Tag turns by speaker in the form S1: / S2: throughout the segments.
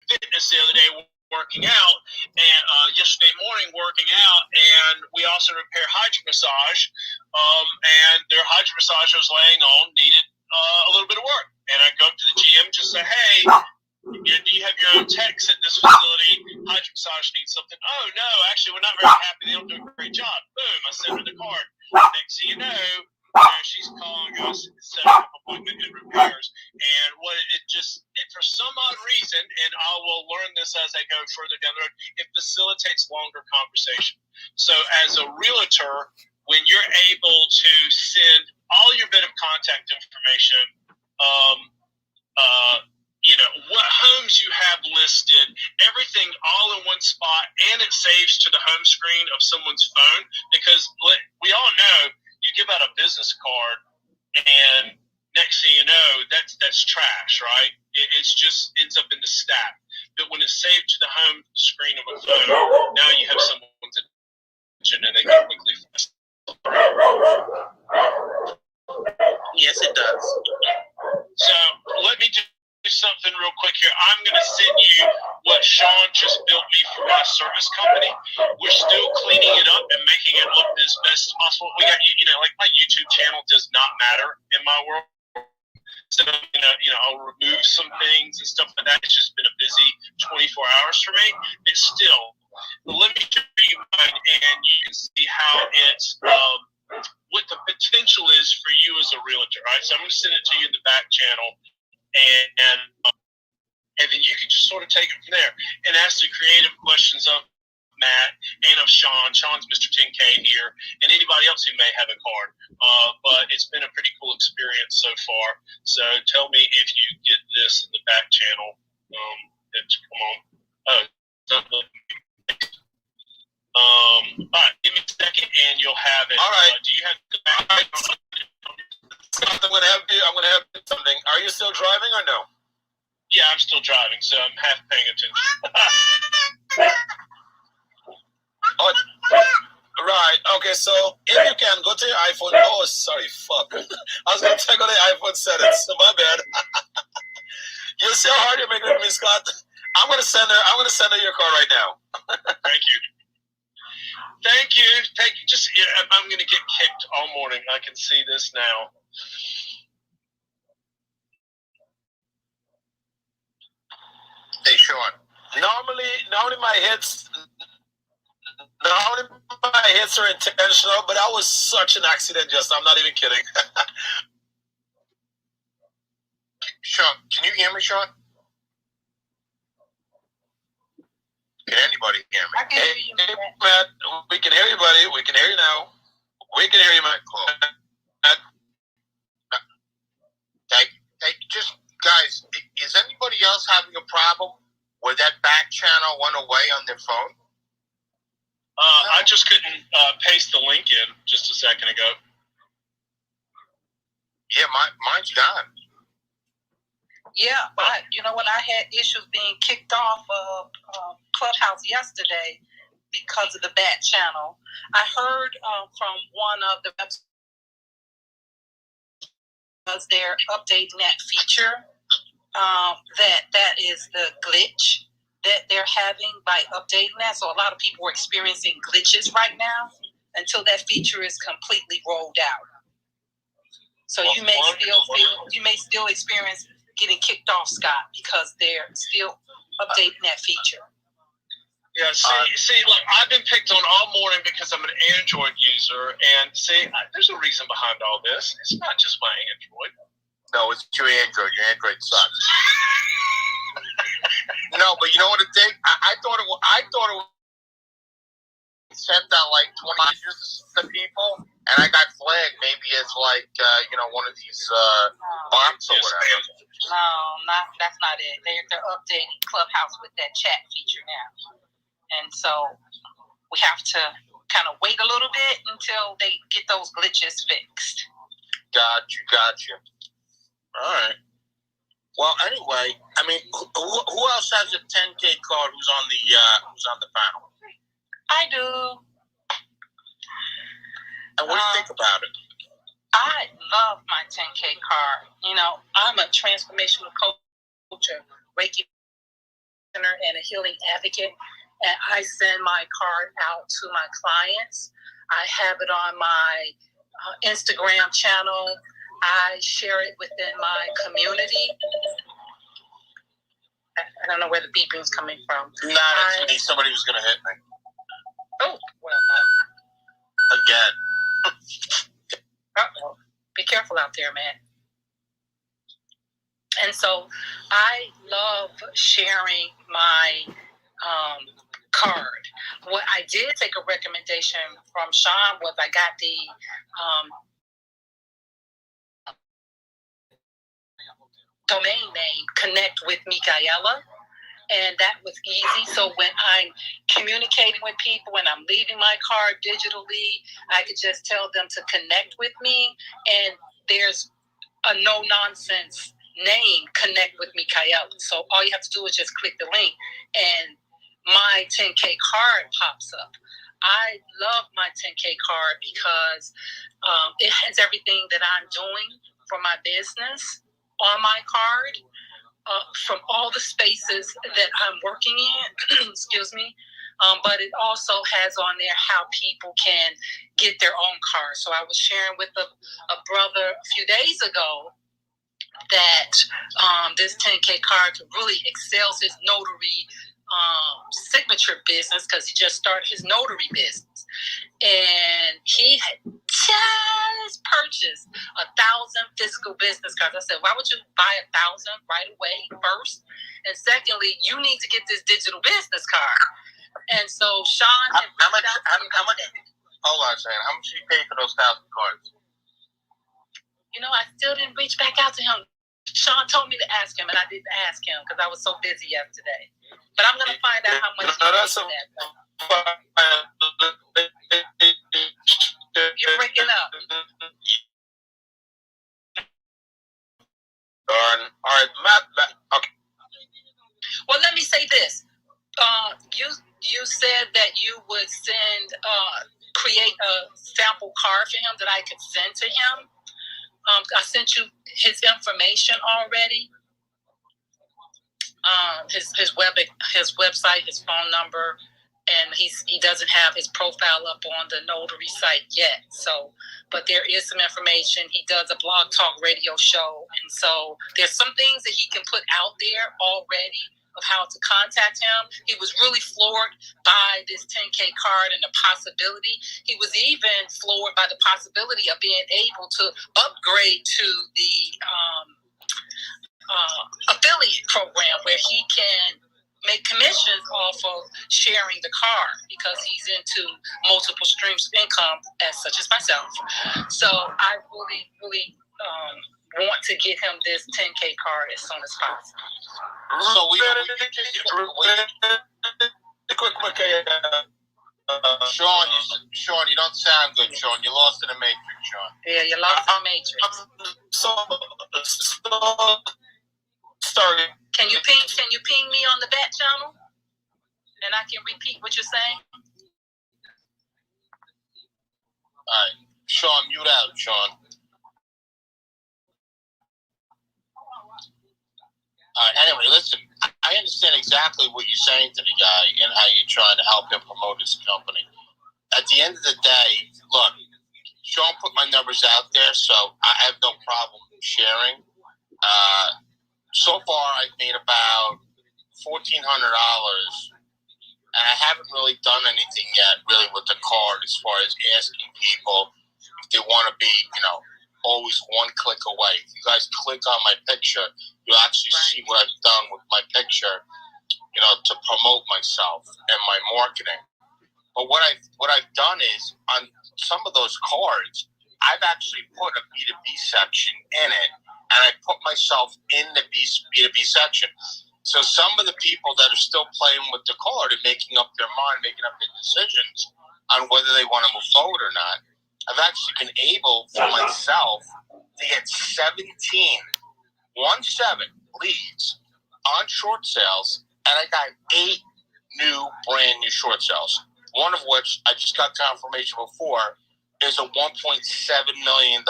S1: fitness the other day working out, and yesterday morning working out, and we also repair hydro massage, and their hydro massage I was laying on needed a little bit of work, and I go up to the GM and just say, hey, do you have your own techs at this facility? Hydro massage needs something. Oh no, actually we're not very happy. They don't do a great job. Boom, I send her the card. Next thing you know, she's calling us, setting up appointment and repairs. And what it for some odd reason, and I will learn this as I go further down the road, it facilitates longer conversation. So as a realtor, when you're able to send all your bit of contact information, what homes you have listed, everything all in one spot, and it saves to the home screen of someone's phone, because we all know you give out a business card and next thing you know, that's trash, right? It's just ends up in the stack. But when it's saved to the home screen of a phone, now you have someone's attention and they can quickly find.
S2: Yes, it does.
S1: So let me do something real quick here. I'm going to send you what Sean just built me for my service company. We're still cleaning it up and making it look as best as possible. We got, like my YouTube channel does not matter in my world. So, I'll remove some things and stuff like that. It's just been a busy 24 hours for me. It's still, let me show you mine and you can see how it's, what the potential is for you as a realtor. All right, so I'm going to send it to you in the back channel. And then you can just sort of take it from there and ask the creative questions of Matt and of Sean. Sean's Mr. 10K here, and anybody else who may have a card. But it's been a pretty cool experience so far. So tell me if you get this in the back channel. Come on. All right, give me a second, and you'll have it.
S2: All right.
S1: Do you have the back?
S2: I'm going to have something. Are you still driving or no?
S1: Yeah, I'm still driving, so I'm half paying attention.
S2: Right. Okay, so if you can, go to your iPhone. Oh, sorry, fuck. I was going to go to the iPhone settings. My bad. You see how hard you're making it, Miss Scott? I'm going to send her your card right now.
S1: Thank you. Just, I'm going to get kicked all morning. I can see this now.
S2: Hey, Sean. Normally my hits are intentional, but that was such an accident. I'm not even kidding. Sean, can you hear me, Sean? Can anybody hear me?
S3: I can hear you,
S2: Matt. We can hear you, buddy. We can hear you now. We can hear you, Matt. Hey, just guys, is anybody else having a problem where that back channel went away on their phone?
S1: I just couldn't paste the link in just a second ago.
S2: Yeah, mine's gone.
S3: Yeah, I had issues being kicked off of Clubhouse yesterday because of the back channel. I heard from one of the websites they're updating that feature. That is the glitch that they're having by updating that. So a lot of people are experiencing glitches right now until that feature is completely rolled out. So you may still experience getting kicked off, Scott, because they're still updating that feature.
S1: Yeah, see, look, I've been picked on all morning because I'm an Android user, and there's a reason behind all this. It's not just my Android.
S2: No, it's your Android. Your Android sucks. No, but you know what the thing? I thought it was sent out like 20 messages to people, and I got flagged. Maybe it's like one of these bots or whatever.
S3: No, that's not it. They're updating Clubhouse with that chat feature now. And so we have to kind of wait a little bit until they get those glitches fixed.
S2: Got you. All right. Well, anyway, I mean, who else has a 10K card who's on the panel?
S3: I do.
S2: And what do you think about it?
S3: I love my 10K card. I'm a transformational coach, a Reiki and a healing advocate, and I send my card out to my clients. I have it on my Instagram channel. I share it within my community. I don't know where the beeping's coming from.
S2: Nah, that's somebody was going to hit me.
S3: Oh, well.
S2: Again.
S3: Uh-oh. Be careful out there, man. And so I love sharing my card. What I did take a recommendation from Sean was I got the domain name Connect with Micaela, and that was easy. So when I'm communicating with people and I'm leaving my card digitally, I could just tell them to connect with me, and there's a no-nonsense name, Connect with Micaela. So all you have to do is just click the link and my 10K card pops up. I love my 10K card because it has everything that I'm doing for my business on my card, from all the spaces that I'm working in, excuse me. But it also has on there how people can get their own card. So I was sharing with a brother a few days ago that this 10K card could really excel his notary signature business, because he just started his notary business. And he had just purchased 1,000 physical business cards. I said, why would you buy 1,000 right away first? And secondly, you need to get this digital business card. And so Sean,
S2: how much? Hold on a second. How much did you pay for those 1,000 cards?
S3: You know, I still didn't reach back out to him. Sean told me to ask him, and I didn't ask him because I was so busy yesterday. But I'm going to find out how much he paid for that. You're breaking up.
S2: All right, Matt. Okay.
S3: Well, let me say this. You said that you would create a sample card for him that I could send to him. I sent you his information already. His website, his phone number, and he doesn't have his profile up on the notary site yet. So, but there is some information. He does a blog talk radio show, and so there's some things that he can put out there already of how to contact him. He was really floored by this 10K card and the possibility. He was even floored by the possibility of being able to upgrade to the affiliate program where he can make commissions off of sharing the card, because he's into multiple streams of income, as such as myself. So I really want to get him this 10K card as soon as possible.
S2: So we quick, Sean, you don't sound good, Sean. You lost in the matrix, Sean.
S3: Yeah, you lost in the matrix.
S2: So sorry.
S3: Can you ping me on the back channel, and I can repeat what you're saying?
S2: All right, Sean, mute out, Sean. All right, anyway, listen, I understand exactly what you're saying to the guy and how you're trying to help him promote his company. At the end of the day, look, Sean put my numbers out there, so I have no problem sharing. So far, I've made about $1,400, and I haven't really done anything yet, really, with the card as far as asking people if they want to be, always one click away. If you guys click on my picture, you'll actually see what I've done with my picture, to promote myself and my marketing. But what I've done is, on some of those cards, I've actually put a B2B section in it, and I put myself in the B2B section. So some of the people that are still playing with the card and making up their mind, making up their decisions on whether they want to move forward or not, I've actually been able for myself to get 17 leads on short sales, and I got 8 brand new short sales. One of which I just got confirmation before is a $1.7 million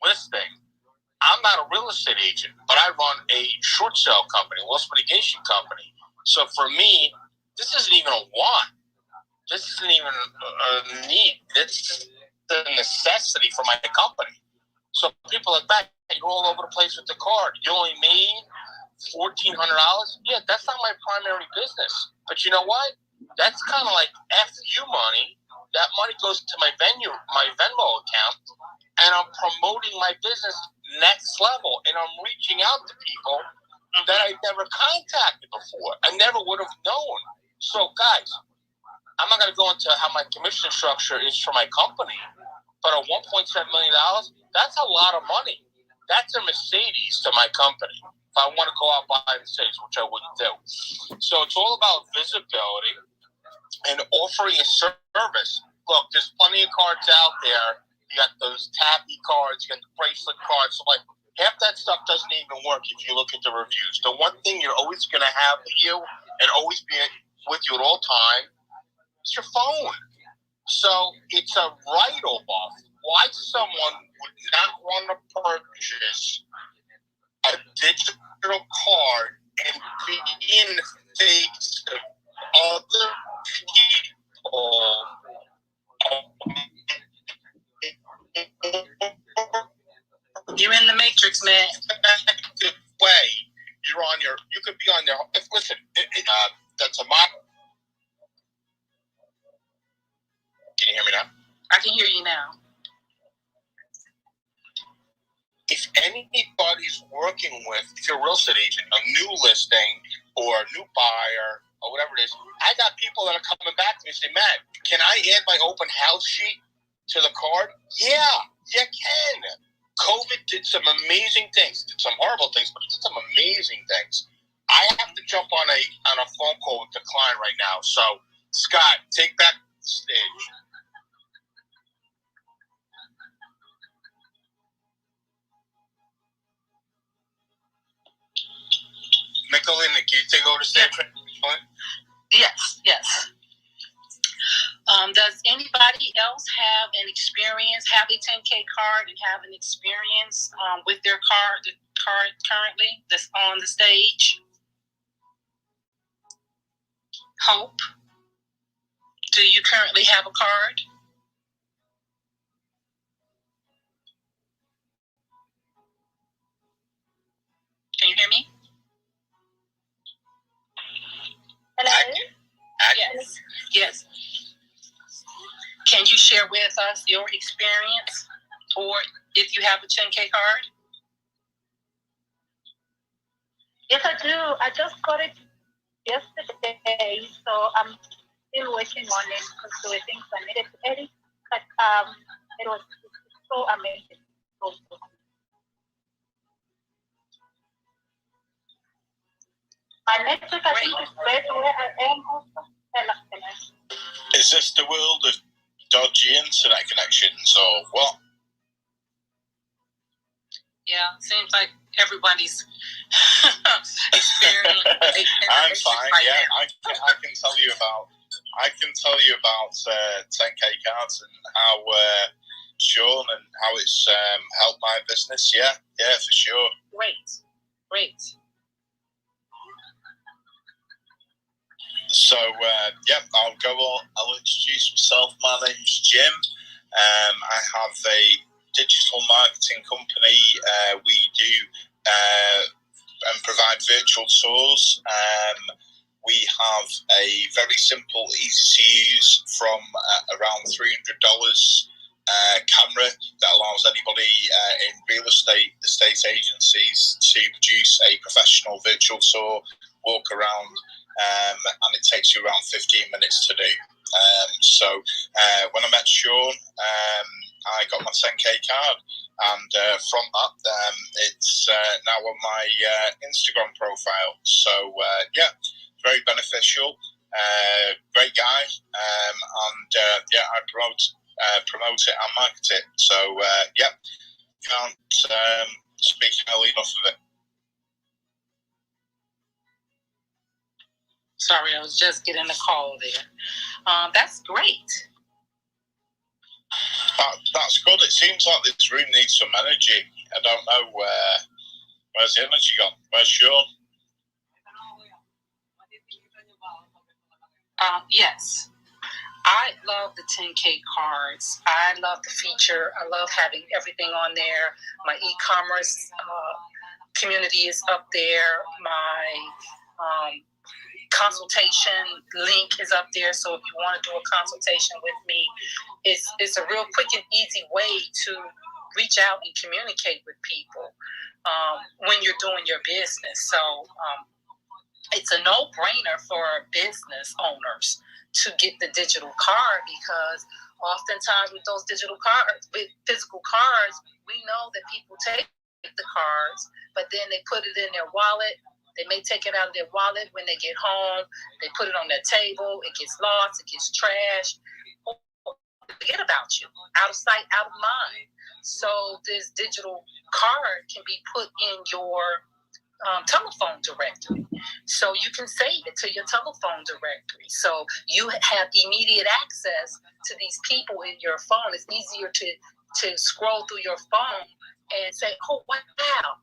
S2: listing I'm not a real estate agent, but I run a short sale company, loss mitigation company. So for me, this isn't even a want. This isn't even a need. This is the necessity for my company. So people like that, you're all over the place with the card. You only made $1,400. Yeah, that's not my primary business. But you know what? That's kind of like FU money. That money goes to my Venmo account, and I'm promoting my business next level, and I'm reaching out to people that I never contacted before. I never would have known. So, guys, I'm not going to go into how my commission structure is for my company, but at $1.7 million, that's a lot of money. That's a Mercedes to my company. If I want to go out buy Mercedes, which I wouldn't do. So it's all about visibility and offering a service. Look, there's plenty of cards out there. You got those tappy cards, you got the bracelet cards. So like half that stuff doesn't even work if you look at the reviews. The one thing you're always going to have with you and always be with you at all time is your phone. So it's a write-off. Why someone would not want to purchase a digital card and be in the face of other people.
S3: You're in the matrix, man.
S2: Way you could be on there. Listen, that's a mock. Can you hear me now?
S3: I can hear you now.
S2: If anybody's working with, if you're a real estate agent, a new listing or a new buyer or whatever it is, I got people that are coming back to me and say, Matt, can I add my open house sheet to the card? Yeah, you can. COVID did some amazing things, did some horrible things, but it did some amazing things. I have to jump on a phone call with the client right now. So, Scott, take back the stage. Nicolina, can you take over the stage?
S3: Yes. Does anybody else have an experience, have a 10K card and have an experience with their card currently that's on the stage? Hope, do you currently have a card? Can you hear me?
S2: Hello?
S3: Yes. Can you share with us your experience, or if you have a 10K card?
S4: Yes, I do. I just got it yesterday, so I'm still working on it because there were things I needed to edit. But it was so amazing. My network, I think, is better where I am also.
S2: Is this the world of dodgy internet connections or what?
S3: Yeah, seems like everybody's experiencing.
S2: I'm fine. Yeah, I can tell you about 10KCARDS and how Sean and how it's helped my business. Yeah, for sure.
S3: Great.
S2: So, I'll introduce myself. My name's Jim. I have a digital marketing company. We do and provide virtual tours. We have a very simple, easy to use from around $300 camera that allows anybody in real estate agencies to produce a professional virtual tour, walk around, and it takes you around 15 minutes to do. So when I met Sean, I got my 10K card, and from that, it's now on my Instagram profile. So very beneficial. Great guy, and I promote it and market it. So can't speak highly enough of it.
S3: Sorry, I was just getting a call there. That's great.
S2: That's good. It seems like this room needs some energy. I don't know where's the energy gone. Where's Sean?
S3: Yes. I love the 10K cards. I love the feature. I love having everything on there. My e-commerce community is up there. My consultation link is up there. So if you want to do a consultation with me, it's a real quick and easy way to reach out and communicate with people when you're doing your business. So it's a no-brainer for business owners to get the digital card, because oftentimes with those digital cards, with physical cards, we know that people take the cards, but then they put it in their wallet. They may take it out of their wallet when they get home. They put it on their table. It gets lost. It gets trashed. Forget about you. Out of sight, out of mind. So this digital card can be put in your telephone directory. So you can save it to your telephone directory. So you have immediate access to these people in your phone. It's easier to scroll through your phone and say, oh, wow,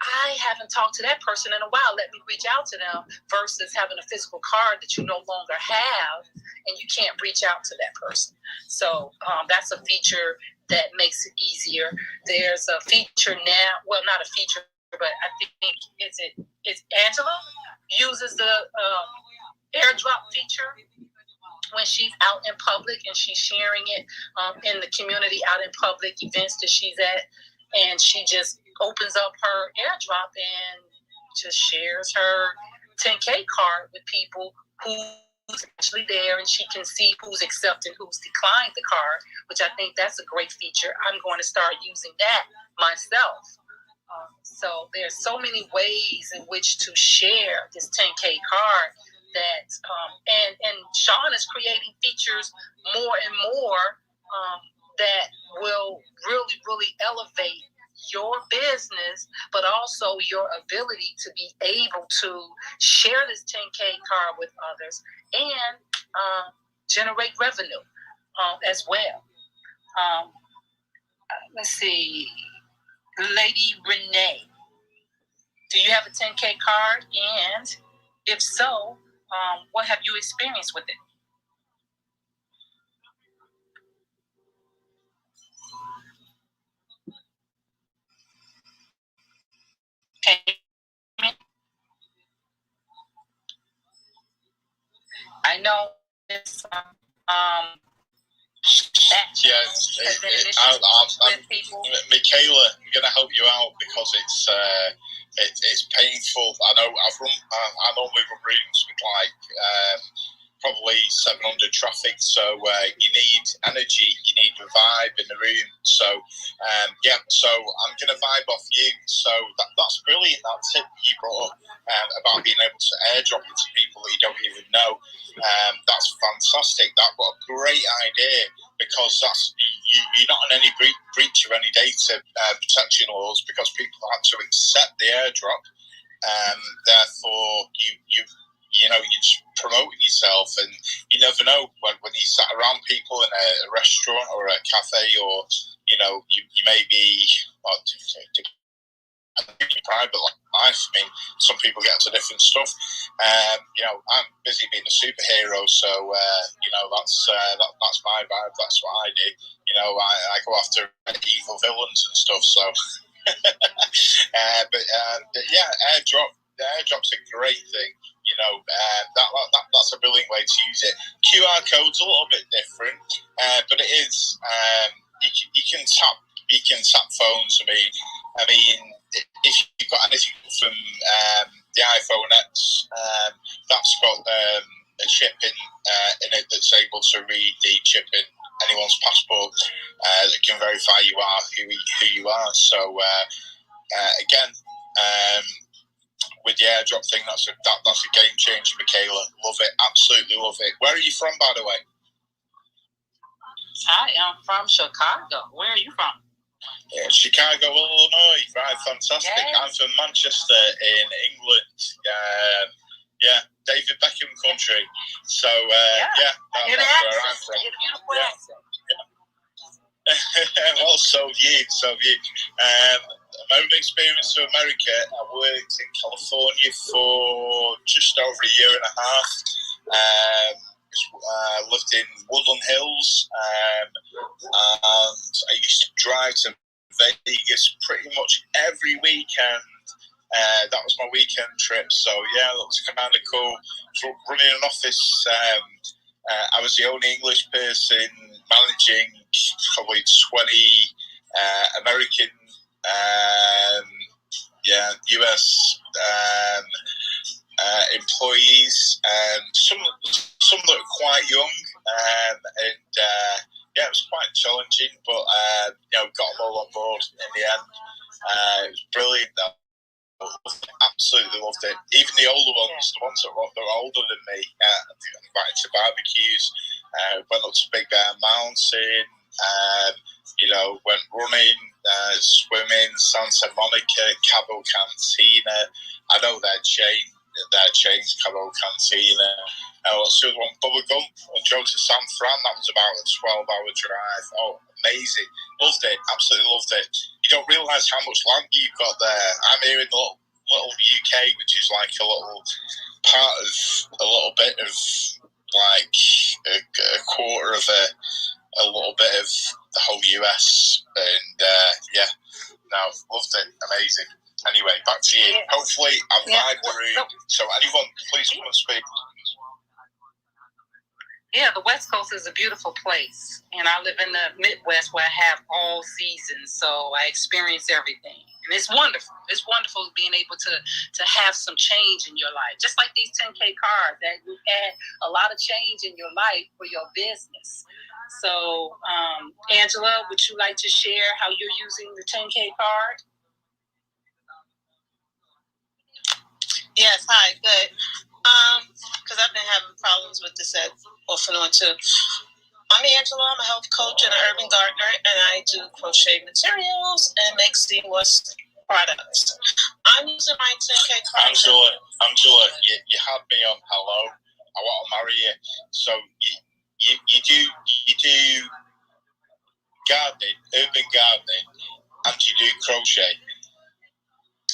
S3: I haven't talked to that person in a while. Let me reach out to them, versus having a physical card that you no longer have and you can't reach out to that person. So that's a feature that makes it easier. There's a feature now, well, not a feature, but I think it's Angela uses the airdrop feature when she's out in public, and she's sharing it in the community out in public events that she's at, and she just opens up her airdrop and just shares her 10K card with people who's actually there, and she can see who's accepted, who's declined the card, which I think that's a great feature. I'm going to start using that myself. So there's so many ways in which to share this 10K card that, and Sean is creating features more and more that will really, really elevate your business, but also your ability to be able to share this 10K card with others and generate revenue as well. Let's see. Lady Renee, do you have a 10K card? And if so, what have you experienced with it? Okay. I know this
S2: Michaela, I'm going to help you out because it's painful. I normally run rooms with probably 700 traffic, so you need energy, you need a vibe in the room. So so I'm going to vibe off you. So that's brilliant. That tip you brought up about being able to airdrop it to people that you don't even know. That's fantastic. That was a great idea, because that's you're not on any breach of any data protection laws, because people have to accept the airdrop. Therefore, you're just promoting yourself, and you never know when you sat around people in a restaurant or a cafe, or you may be private life. I mean, some people get to different stuff. I'm busy being a superhero, so that's my vibe. That's what I do. I go after evil villains and stuff. So, airdrop's a great thing. That's a brilliant way to use it. QR code's a little bit different, but it is. You can tap phones. I mean, if you've got anything from the iPhone X, that's got a chip in it that's able to read the chip in anyone's passport that can verify you are who you are. So again, with the airdrop thing, that's a game changer, Michaela. Love it, absolutely love it. Where are you from, by the way?
S3: I am from Chicago. Where are you from?
S2: Chicago, Illinois. Right, fantastic. Yes. I'm from Manchester in England. David Beckham country. So, that's where I'm from.
S3: Beautiful accent.
S2: Well, so have you. my own experience of America, I worked in California for just over a year and a half. I lived in Woodland Hills, and I used to drive to Vegas pretty much every weekend. That was my weekend trip, so yeah, that was kind of cool. So running an office, I was the only English person managing probably 20 American, US employees, and some that are quite young, it was quite challenging, but got them all on board in the end. It was brilliant. Absolutely loved it. Even the older ones, the ones that were older than me, invited to barbecues, went up to Big Bear Mountain, went running, swimming, Santa Monica, Cabo Cantina. I know their chains, Cabo Cantina. What's the other one? Bubba Gump. I drove to San Fran. That was about a 12-hour drive. Oh, amazing. Loved it. Absolutely loved it. You don't realise how much land you've got there. I'm here in the little UK, which is like a little part of a little bit of like a quarter of a little bit of the whole US. And loved it. Amazing. Anyway, back to you. Hopefully I've vied the room. So anyone, please come and speak.
S3: Yeah, the West Coast is a beautiful place, and I live in the Midwest where I have all seasons, so I experience everything, and it's wonderful. It's wonderful being able to have some change in your life, just like these 10K cards that you had a lot of change in your life for your business. So, Angela, would you like to share how you're using the 10K card?
S5: Yes, hi, good. Because I've been having problems with this off and on too. I'm Angela. I'm a health coach and an urban gardener, and I do crochet materials and make seamless products. I'm using my 10K card.
S2: Angela, you had me on hello. I want to marry you. So you do gardening, urban gardening, and you do crochet.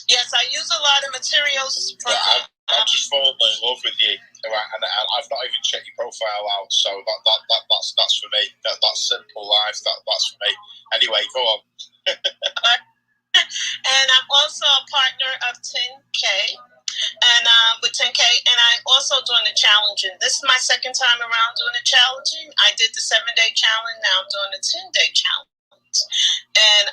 S5: Yes, I use a lot of materials from.
S2: I've just fallen in love with you, and I've not even checked your profile out. So that's for me. That's simple life. That's for me. Anyway, go on.
S5: And I'm also a partner of 10K, and with 10K, and I'm also doing the challenging. This is my second time around doing the challenging. I did the 7-day challenge. Now I'm doing the 10-day challenge, and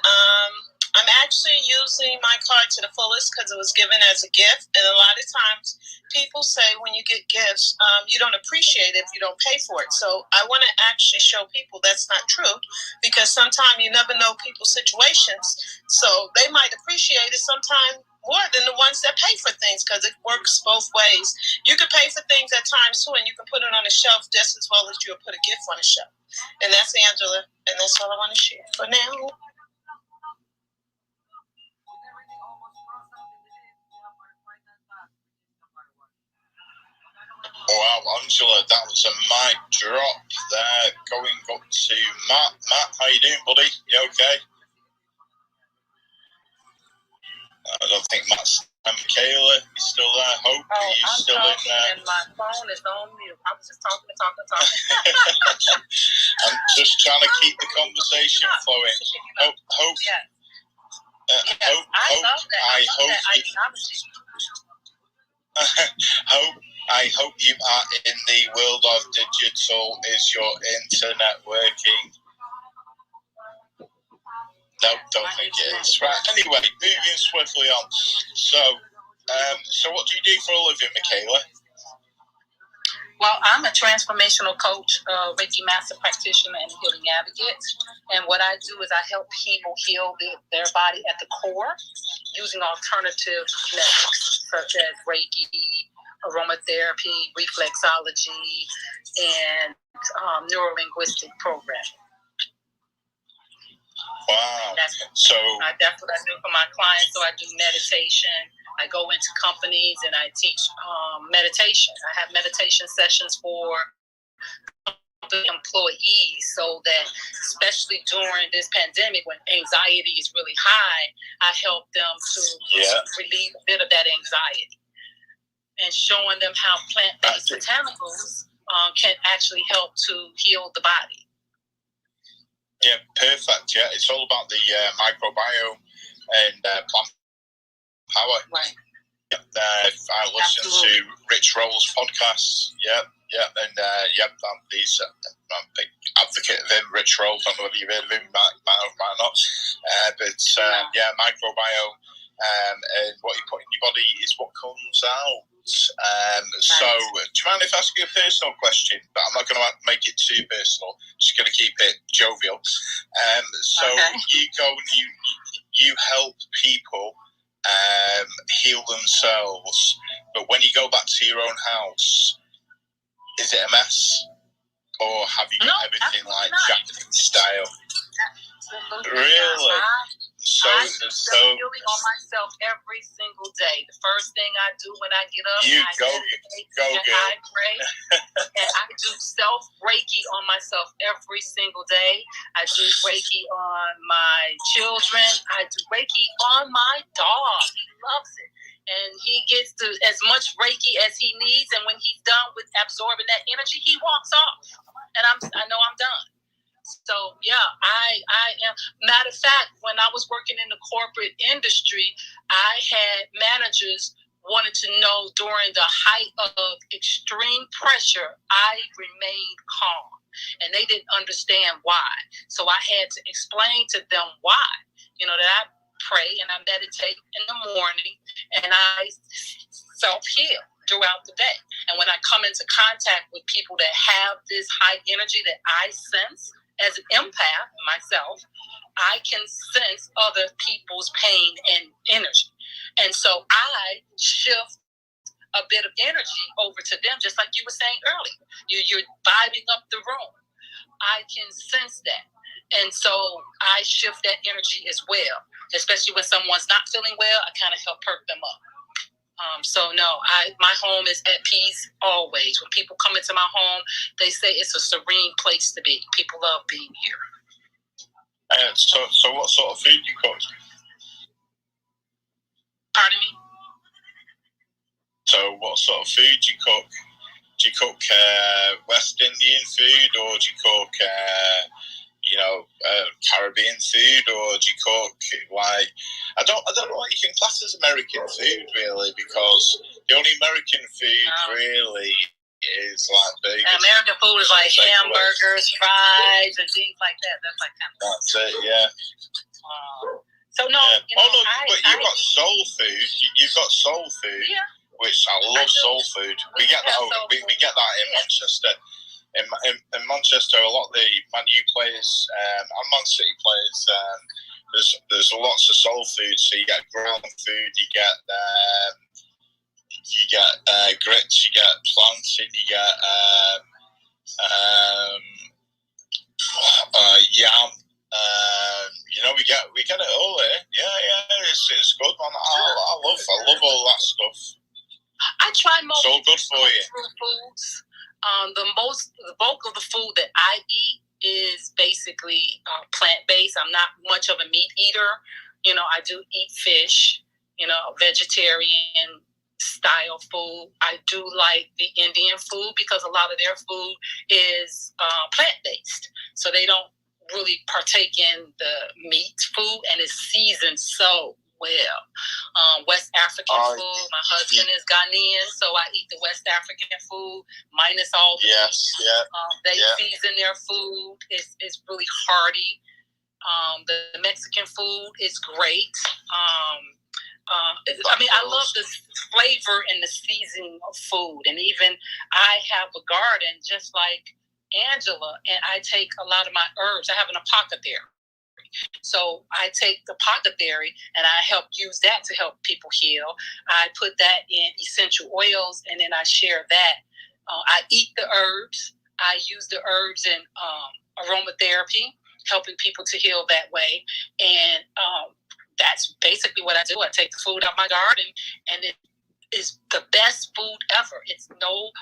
S5: I'm actually using my card to the fullest because it was given as a gift. And a lot of times people say when you get gifts, you don't appreciate it if you don't pay for it. So I want to actually show people that's not true, because sometimes you never know people's situations. So they might appreciate it sometimes more than the ones that pay for things, because it works both ways. You can pay for things at times too, and you can put it on a shelf just as well as you'll put a gift on a shelf. And that's Angela, and that's all I want to share for now.
S2: Wow, Angela, that was a mic drop there. Going up to Matt. Matt, how you doing, buddy? You okay? I don't think Matt's. Michaela, you still there? Hope, are you
S3: I'm
S2: still
S3: talking
S2: in there?
S3: And my phone is on mute. I was just talking.
S2: I'm just trying to keep the conversation flowing. Hope.
S3: Yes.
S2: I hope you are in the world of digital. Is your internet working? No, don't think it is. Right. Anyway, moving swiftly on. So what do you do for a living, Michaela?
S3: Well, I'm a transformational coach, Reiki master practitioner, and healing advocate. And what I do is I help people heal their body at the core using alternative methods such as Reiki, aromatherapy, reflexology, and neurolinguistic programming.
S2: Wow.
S3: That's what I do for my clients. So I do meditation. I go into companies and I teach meditation. I have meditation sessions for the employees so that, especially during this pandemic when anxiety is really high, I help them to relieve a bit of that anxiety and showing them how plant-based botanicals can actually help to heal the body.
S6: Yeah, perfect. Yeah, it's all about the microbiome and plant power.
S3: Right.
S6: I listen to Rich Roll's podcasts. And I'm a big advocate of him. Rich Roll, I don't know whether you've heard of him, might not. Microbiome and what you put in your body is what comes out. So, do you mind if I ask you a personal question? But I'm not going to make it too personal. Just going to keep it jovial. You go and you help people heal themselves, but when you go back to your own house, is it a mess, or have you got everything like Japanese style?
S3: Absolutely.
S6: Really?
S3: I do healing on myself every single day. The first thing I do when I get up, I pray, and I do self-Reiki on myself every single day. I do Reiki on my children. I do Reiki on my dog. He loves it. And he gets to as much Reiki as he needs. And when he's done with absorbing that energy, he walks off. And I know I'm done. So, I am. Matter of fact, when I was working in the corporate industry, I had managers wanted to know during the height of extreme pressure, I remained calm. And they didn't understand why. So I had to explain to them why. That I pray and I meditate in the morning and I self-heal throughout the day. And when I come into contact with people that have this high energy that I sense as an empath myself, I can sense other people's pain and energy. And so I shift a bit of energy over to them, just like you were saying earlier. You're vibing up the room. I can sense that. And so I shift that energy as well, especially when someone's not feeling well. I kind of help perk them up. My home is at peace always. When people come into my home, they say it's a serene place to be. People love being here.
S6: So what sort of food do you cook?
S3: Pardon me?
S6: So what sort of food do you cook? Do you cook West Indian food, or do you cook Caribbean food, or do you cook like I don't know what you can class as American food really, because the only American food really is like burgers.
S3: American food is like hamburgers, fries, and things like that. That's like kind of.
S6: That's it, yeah.
S3: But
S6: you've got soul food. You've got soul food.
S3: Yeah.
S6: Which I love soul food. We get that. We get that in Manchester. In Manchester, a lot of the Man U players and Man City players, there's lots of soul food. So you get ground food, you get grits, you get plantain, you get yam. We get it all there. Yeah, it's good, man. I love all that stuff.
S3: I try most
S6: so good for you.
S3: Foods. The bulk of the food that I eat is basically plant-based. I'm not much of a meat eater. I do eat fish, vegetarian style food. I do like the Indian food because a lot of their food is plant-based. So they don't really partake in the meat food, and it's seasoned so well. West African food. My husband is Ghanaian, so I eat the West African food minus all the meat. Season their food. It's really hearty. The Mexican food is great. I love the flavor and the seasoning of food. And even I have a garden just like Angela, and I take a lot of my herbs. I have an apothecary. So I take the apothecary and I help use that to help people heal. I put that in essential oils and then I share that. I eat the herbs. I use the herbs in aromatherapy, helping people to heal that way. And that's basically what I do. I take the food out my garden, and it is the best food ever. It's no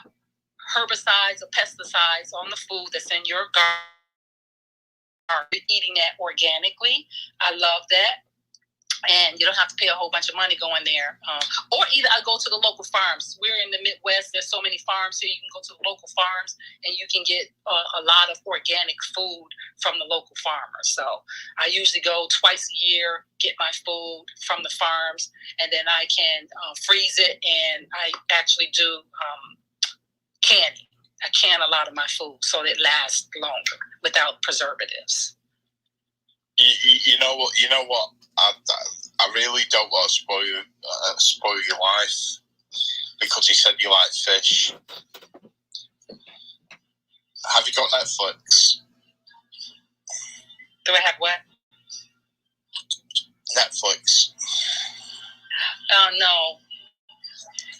S3: herbicides or pesticides on the food that's in your garden. Eating that organically, I love that. And you don't have to pay a whole bunch of money going there. Or either I go to the local farms. We're in the Midwest. There's so many farms here. You can go to the local farms and you can get a lot of organic food from the local farmers. So I usually go twice a year, get my food from the farms, and then I can freeze it. And I actually do canning. I can a lot of my food so that it lasts longer without preservatives.
S6: You know what? I really don't want to spoil your life because you said you like fish. Have you got Netflix?
S3: Do I have what?
S6: Netflix.
S3: No.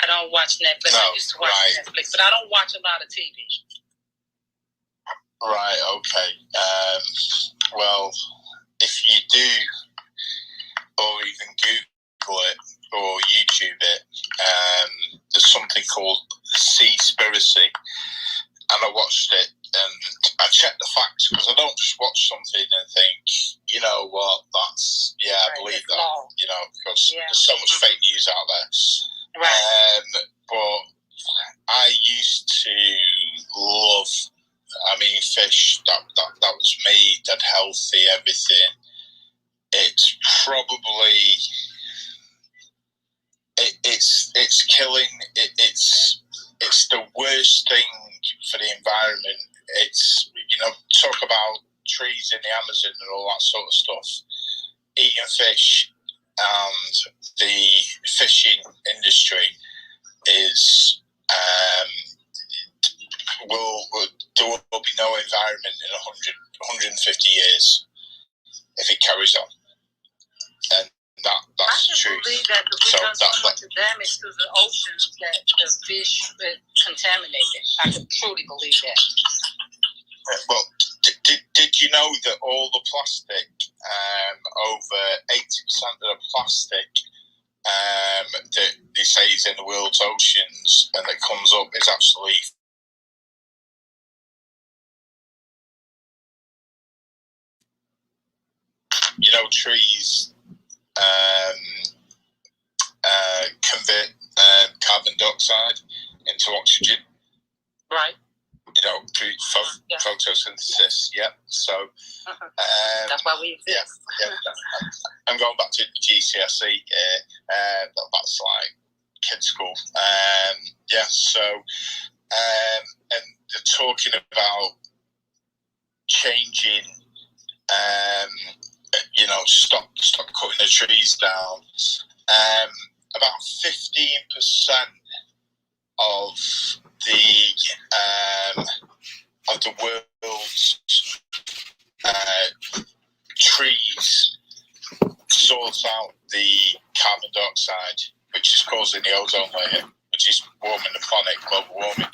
S3: I don't watch Netflix.
S6: No,
S3: I used to watch Netflix, but I don't watch a lot of TV.
S6: Right, okay. Well, if you do, or even Google it, or YouTube it, there's something called Seaspiracy, and I watched it, and I checked the facts, because I don't just watch something and think, you know what, that's, yeah, I believe that, you know, because there's so much fake news out there.
S3: Right.
S6: But I used to love, fish, that was me, that healthy, everything. It's probably, it's killing, it's the worst thing for the environment. It's, talk about trees in the Amazon and all that sort of stuff. Eating fish and the fishing industry is, there will be no environment in 150 years if it carries on. And that's the truth.
S3: I believe that we've done so much damage to the oceans that the fish is contaminated. I can truly believe that.
S6: Well, did you know that all the plastic, over 80% of the plastic that they say is in the world's oceans and that comes up is actually trees convert carbon dioxide into oxygen.
S3: Right.
S6: Through photosynthesis. Yeah. So
S3: that's why we exist.
S6: Yeah. I'm going back to GCSE. That's like kids' school. So and they're talking about changing. Stop cutting the trees down. About 15% of the world's trees source out the carbon dioxide, which is causing the ozone layer, which is warming the planet, global warming.